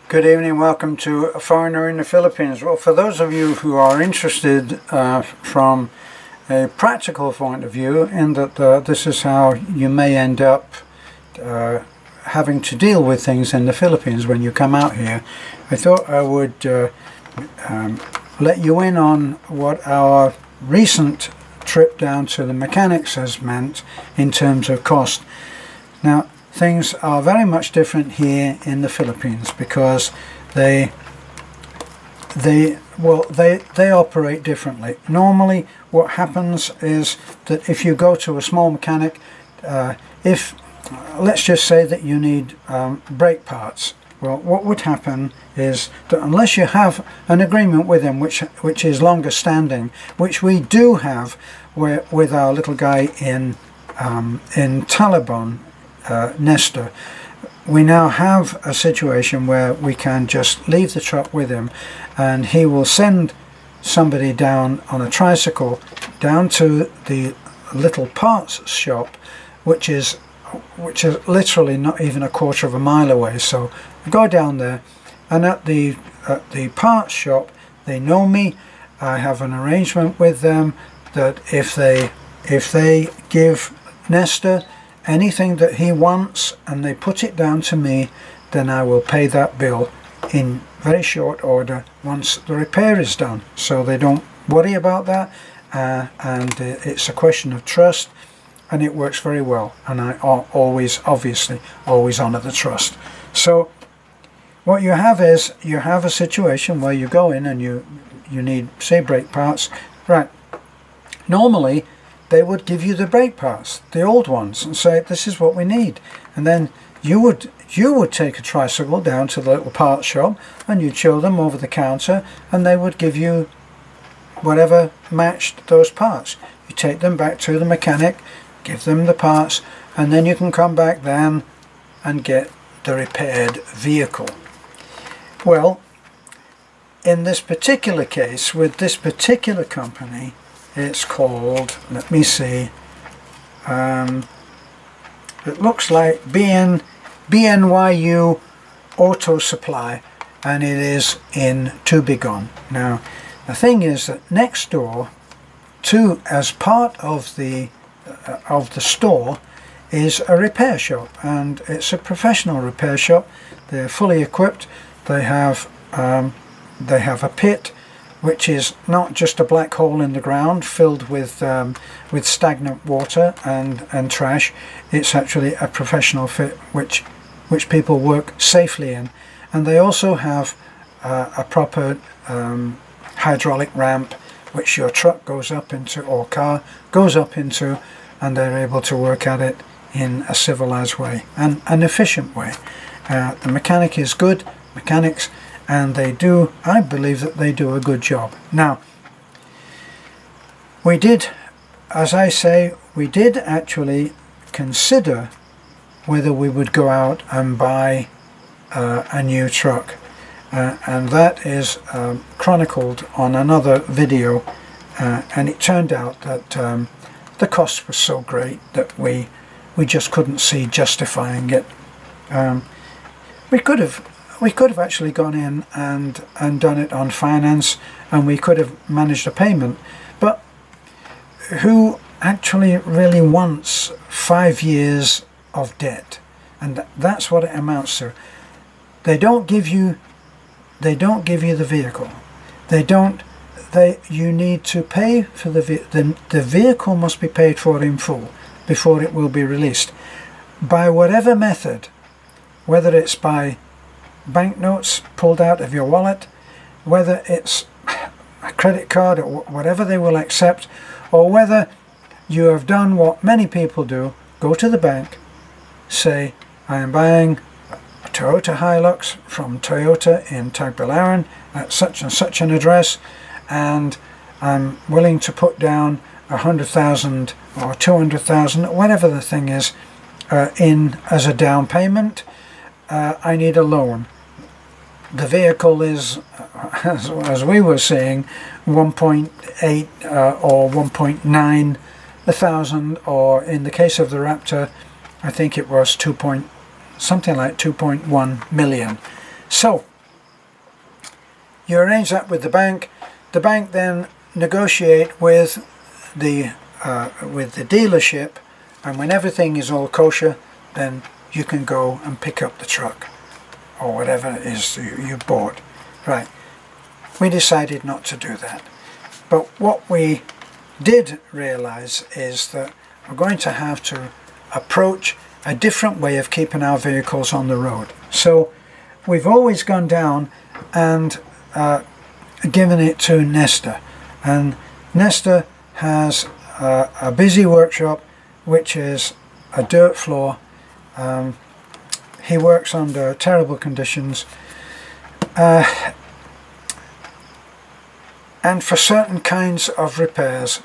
Good evening, welcome to A Foreigner in the Philippines. Well, for those of you who are interested from a practical point of view, in that this is how you may end up having to deal with things in the Philippines when you come out here, I thought I would let you in on what our recent trip down to the mechanics has meant in terms of cost. Now, things are very much different here in the Philippines because they operate differently. Normally what happens is that if you go to a small mechanic, if let's just say that you need brake parts, well, what would happen is that unless you have an agreement with him which is longer standing, which we do have with our little guy in Taliban, Nestor, we now have a situation where we can just leave the truck with him and he will send somebody down on a tricycle down to the little parts shop, which is literally not even a quarter of a mile away. So I go down there, and at the parts shop, they know me. I have an arrangement with them that if they give Nestor anything that he wants and they put it down to me, then I will pay that bill in very short order once the repair is done. So they don't worry about that, and it's a question of trust, and it works very well, and I obviously always honor the trust. So what you have is you have a situation where you go in and you need, say, brake parts, right? Normally they would give you the brake parts, the old ones, and say, this is what we need. And then you would take a tricycle down to the little parts shop and you'd show them over the counter, and they would give you whatever matched those parts. You take them back to the mechanic, give them the parts, and then you can come back then and get the repaired vehicle. Well, in this particular case, with this particular company, it's called, let me see, it looks like BNYU Auto Supply, and it is in Tubigon. Now, the thing is that next door to, as part of the store, is a repair shop, and it's a professional repair shop. They're fully equipped. They have a pit, which is not just a black hole in the ground filled with stagnant water and trash. It's actually a professional fit which people work safely in, and they also have a proper hydraulic ramp which your truck goes up into, or car goes up into, and they're able to work at it in a civilized way and an efficient way. The mechanic is good mechanics, and I believe that they do a good job. Now, we did actually consider whether we would go out and buy a new truck, and that is chronicled on another video, and it turned out that the cost was so great that we just couldn't see justifying it. We could have actually gone in and done it on finance, and we could have managed a payment, but who actually really wants 5 years of debt? And that's what it amounts to. They don't give you the vehicle. You need to pay for the vehicle must be paid for in full before it will be released by whatever method, whether it's by banknotes pulled out of your wallet, whether it's a credit card or whatever they will accept, or whether you have done what many people do, go to the bank, say, I am buying a Toyota Hilux from Toyota in Tagbilaran at such and such an address, and I'm willing to put down 100,000 or 200,000, whatever the thing is, in as a down payment. I need a loan. The vehicle is, as we were saying, 1.8 or 1.9 thousand, or in the case of the Raptor, I think it was something like 2.1 million. So you arrange that with the bank. The bank then negotiate with the dealership, and when everything is all kosher, then you can go and pick up the truck or whatever it is you bought. Right. We decided not to do that. But what we did realize is that we're going to have to approach a different way of keeping our vehicles on the road. So we've always gone down and given it to Nestor, and Nestor has a busy workshop which is a dirt floor. He works under terrible conditions, and for certain kinds of repairs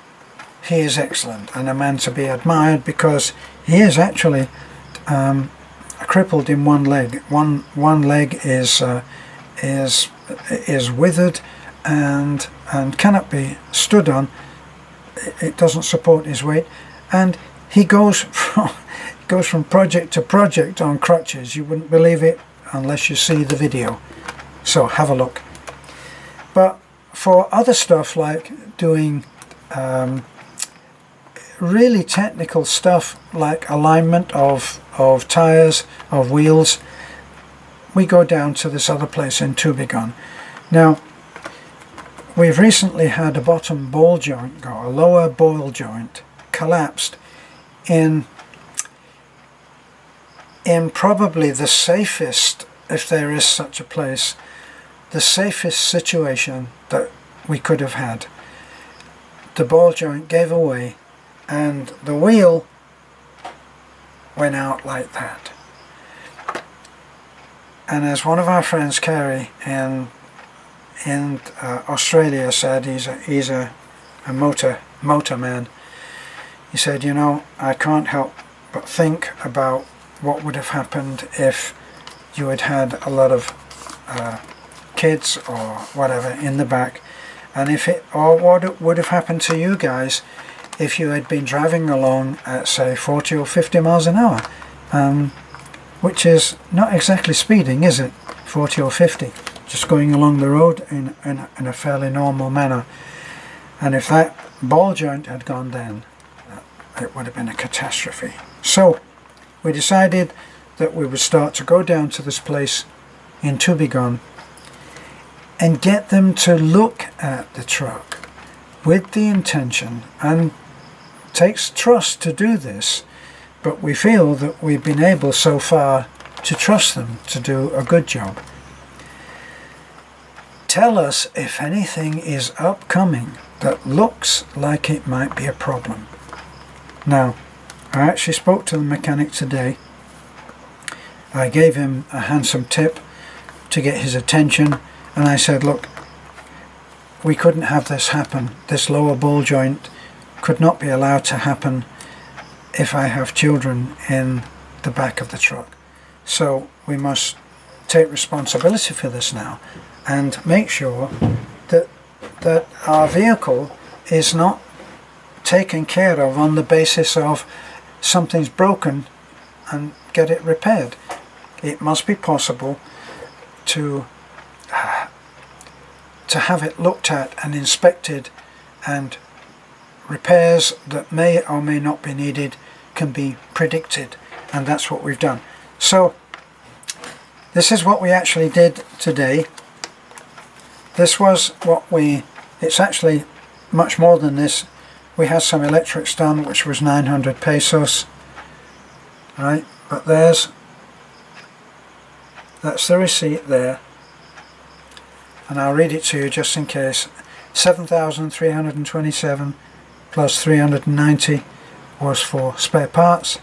he is excellent and a man to be admired, because he is actually crippled in one leg. One leg is withered and cannot be stood on. It doesn't support his weight, and he goes from project to project on crutches. You wouldn't believe it unless you see the video, so have a look. But for other stuff like doing really technical stuff like alignment of tires, of wheels, we go down to this other place in Tubigon. Now, we've recently had a bottom ball joint go, a lower ball joint collapsed in probably the safest, if there is such a place, the safest situation that we could have had. The ball joint gave away and the wheel went out like that. And as one of our friends, Kerry, in Australia said, he's a motor man, he said, you know, I can't help but think about what would have happened if you had had a lot of kids or whatever in the back, and or what would have happened to you guys if you had been driving along at, say, 40 or 50 miles an hour, which is not exactly speeding, is it? 40 or 50, just going along the road in a fairly normal manner. And if that ball joint had gone down, it would have been a catastrophe. So we decided that we would start to go down to this place in Tubigon and get them to look at the truck with the intention, and it takes trust to do this, but we feel that we've been able so far to trust them to do a good job. Tell us if anything is upcoming that looks like it might be a problem. Now, I actually spoke to the mechanic today. I gave him a handsome tip to get his attention, and I said, look, we couldn't have this happen. This lower ball joint could not be allowed to happen if I have children in the back of the truck. So we must take responsibility for this now and make sure that our vehicle is not taken care of on the basis of something's broken and get it repaired. It must be possible to have it looked at and inspected, and repairs that may or may not be needed can be predicted, and that's what we've done. So this is what we actually did today. This was what it's actually much more than this. We had some electrics done, which was 900 pesos, right? But that's the receipt there, and I'll read it to you just in case. 7,327 plus 390 was for spare parts.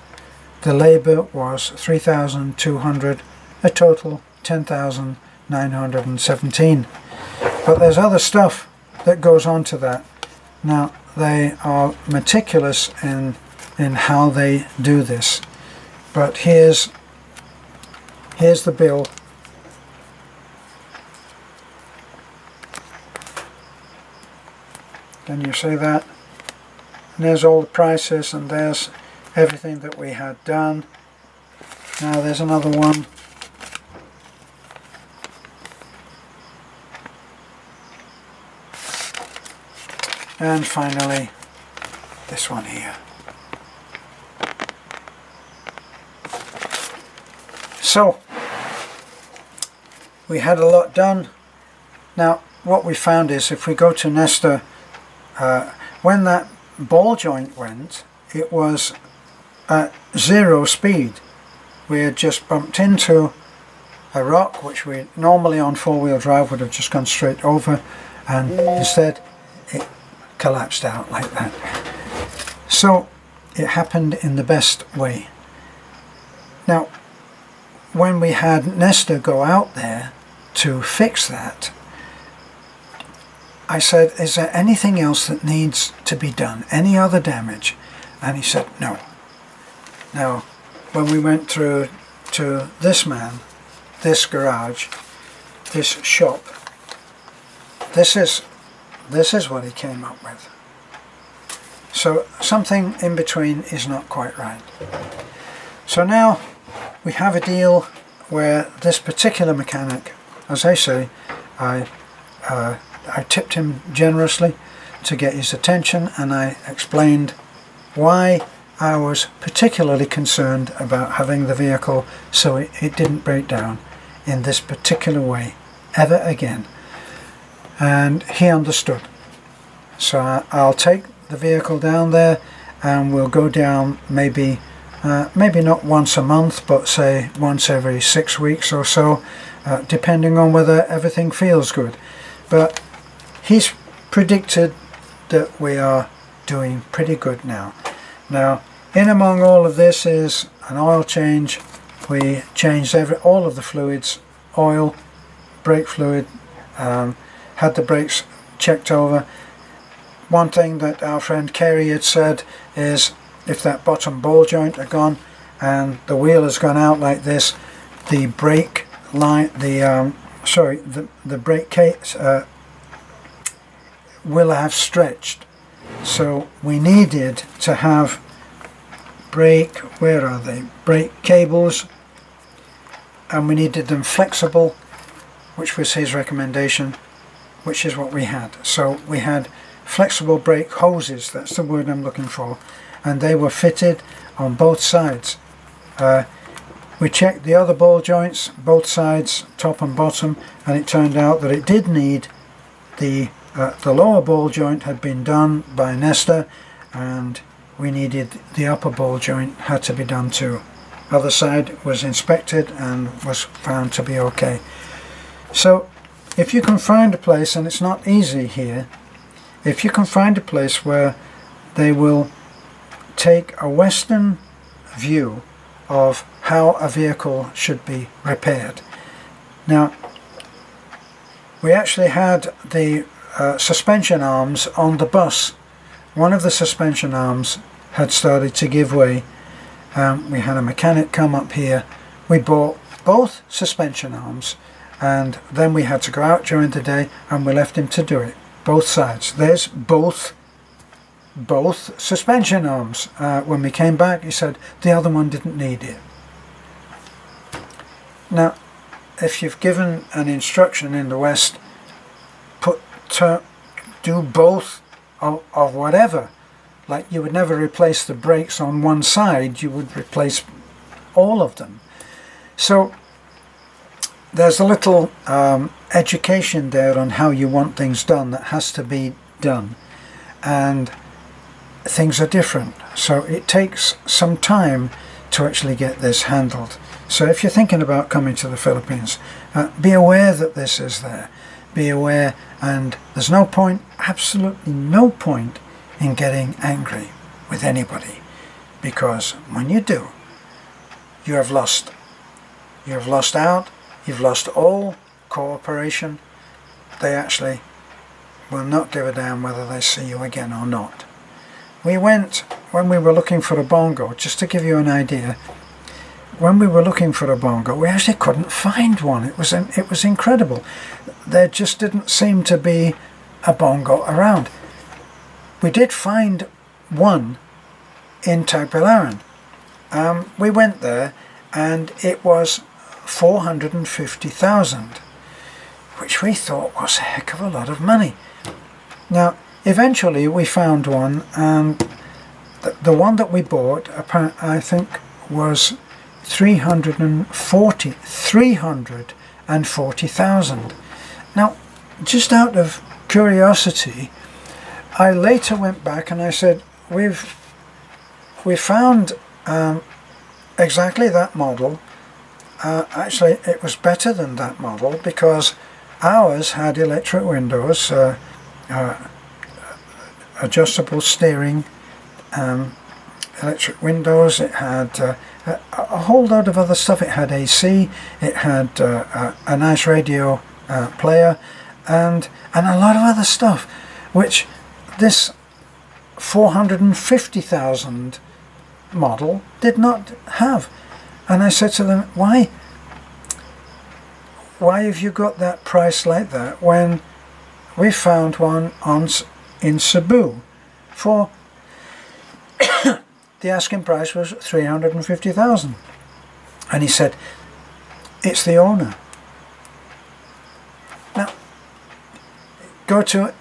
The labour was 3,200, a total 10,917. But there's other stuff that goes on to that. Now, they are meticulous in how they do this, but here's the bill. Can you see that? And there's all the prices, and there's everything that we had done. Now there's another one. and finally this one here. So we had a lot done. Now what we found is if we go to Nesta, when that ball joint went, it was at 0 speed. We had just bumped into a rock which we normally on four-wheel drive would have just gone straight over, and instead it collapsed out like that. So it happened in the best way. Now when we had Nesta go out there to fix that, I said, is there anything else that needs to be done? Any other damage? And he said, no. Now, when we went through to this man, this garage, this shop, this is what he came up with. So something in between is not quite right. So now we have a deal where this particular mechanic, as I say, I tipped him generously to get his attention, and I explained why I was particularly concerned about having the vehicle so it didn't break down in this particular way ever again, and he understood. So I'll take the vehicle down there and we'll go down maybe not once a month, but say once every 6 weeks or so, depending on whether everything feels good. But he's predicted that we are doing pretty good now. Now, in among all of this is an oil change. We changed all of the fluids, oil, brake fluid, had the brakes checked over. One thing that our friend Kerry had said is if that bottom ball joint had gone and the wheel has gone out like this, the brake line, the brake case will have stretched. So we needed to have brake cables, and we needed them flexible, which was his recommendation, which is what we had. So we had flexible brake hoses, that's the word I'm looking for, and they were fitted on both sides. We checked the other ball joints, both sides, top and bottom, and it turned out that it did need the lower ball joint had been done by Nesta, and we needed the upper ball joint had to be done too. Other side was inspected and was found to be okay. So if you can find a place, and it's not easy here, if you can find a place where they will take a Western view of how a vehicle should be repaired. Now, we actually had the suspension arms on the bus. One of the suspension arms had started to give way. We had a mechanic come up here. We bought both suspension arms, and then we had to go out during the day and we left him to do it. Both sides. There's both suspension arms. When we came back, he said the other one didn't need it. Now, if you've given an instruction in the West, do both of whatever, like you would never replace the brakes on one side, you would replace all of them. So there's a little education there on how you want things done that has to be done, and things are different, so it takes some time to actually get this handled. So if you're thinking about coming to the Philippines, be aware that this is there. Be aware, and there's no point, absolutely no point, in getting angry with anybody, because when you do, you have lost. You have lost out. You've lost all cooperation. They actually will not give a damn whether they see you again or not. We went, when we were looking for a bongo, just to give you an idea, when we were looking for a bongo, we actually couldn't find one. It was incredible. There just didn't seem to be a bongo around. We did find one in Tagbilaran. We went there and it was 450,000, which we thought was a heck of a lot of money. Now, eventually we found one, and the one that we bought, I think, was 340,000. Now, just out of curiosity, I later went back and I said, we found exactly that model. Actually, it was better than that model, because ours had electric windows, adjustable steering, electric windows. It had a whole load of other stuff. It had AC, it had a nice radio player, and a lot of other stuff, which this 450,000 model did not have. And I said to them, why have you got that price like that when we found one in Cebu for the asking price was 350,000? And he said, it's the owner. Now, go to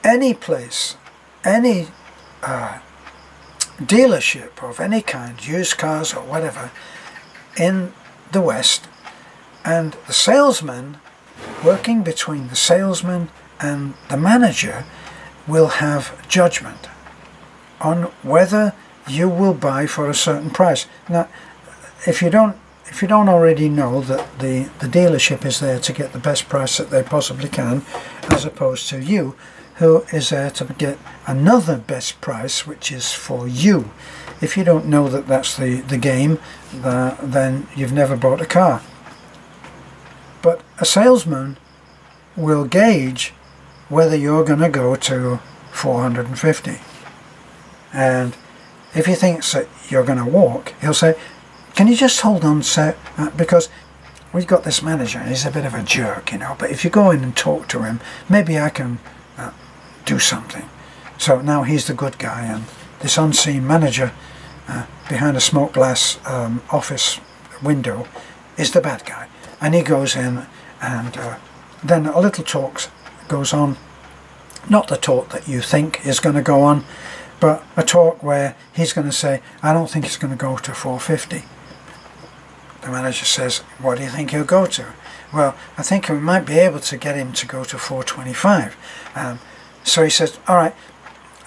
any place, any dealership of any kind, used cars or whatever, in the West, and the salesman, working between the salesman and the manager, will have judgment on whether you will buy for a certain price. Now, if you don't already know that the dealership is there to get the best price that they possibly can, as opposed to you, who is there to get another best price, which is for you. If you don't know that that's the game, then you've never bought a car. But a salesman will gauge whether you're going to go to 450. And if he thinks that you're going to walk, he'll say, can you just hold on, sir? Because we've got this manager, and he's a bit of a jerk, you know, but if you go in and talk to him, maybe I can do something. So now he's the good guy, and this unseen manager behind a smoke glass office window is the bad guy. And he goes in, and then a little talk goes on. Not the talk that you think is going to go on, but a talk where he's going to say, I don't think it's going to go to 450. The manager says, what do you think he'll go to? Well, I think we might be able to get him to go to 425. So he says, all right,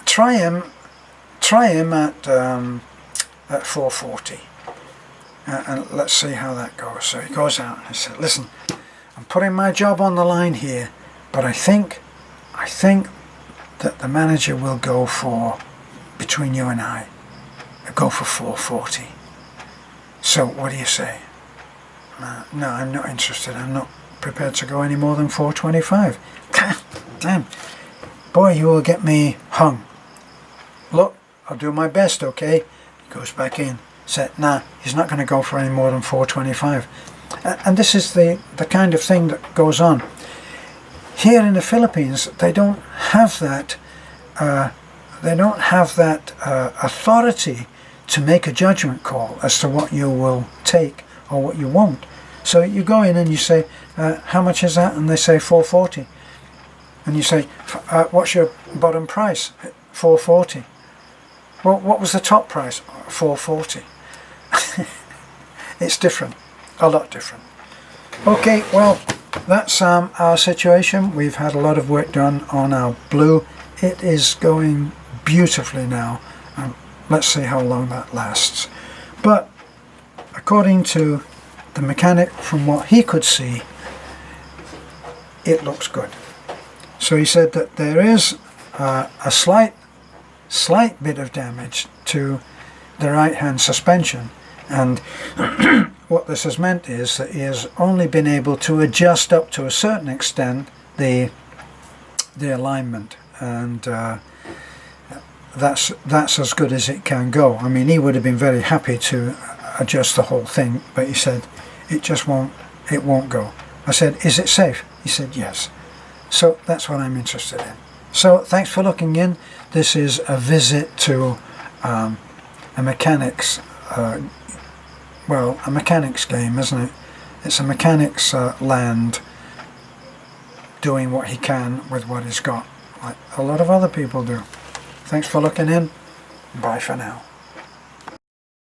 try him at 440. And let's see how that goes. So he goes out and he said, listen, I'm putting my job on the line here, but I think that the manager will go for, between you and I, go for 440. So what do you say? No, I'm not interested. I'm not prepared to go any more than 425. Damn. Boy, you will get me hung. Look, I'll do my best, okay? He goes back in. Said, nah, he's not going to go for any more than 425. And this is the kind of thing that goes on. Here in the Philippines, they don't have that authority to make a judgment call as to what you will take or what you won't. So you go in and you say, how much is that? And they say 440. And you say, what's your bottom price? 440. Well, what was the top price? 440. It's different, a lot different. Okay, well, that's our situation. We've had a lot of work done on our blue. It is going beautifully now. Let's see how long that lasts. But according to the mechanic, from what he could see, it looks good. So he said that there is a slight bit of damage to the right hand suspension, and what this has meant is that he has only been able to adjust up to a certain extent the alignment, and that's as good as it can go. I mean, he would have been very happy to adjust the whole thing, but he said it won't go. I said, is it safe? He said yes. So that's what I'm interested in. So thanks for looking in. This is a visit to a mechanics a mechanics game, isn't it? It's a mechanics land doing what he can with what he's got. like a lot of other people do. Thanks for looking in. Bye for now.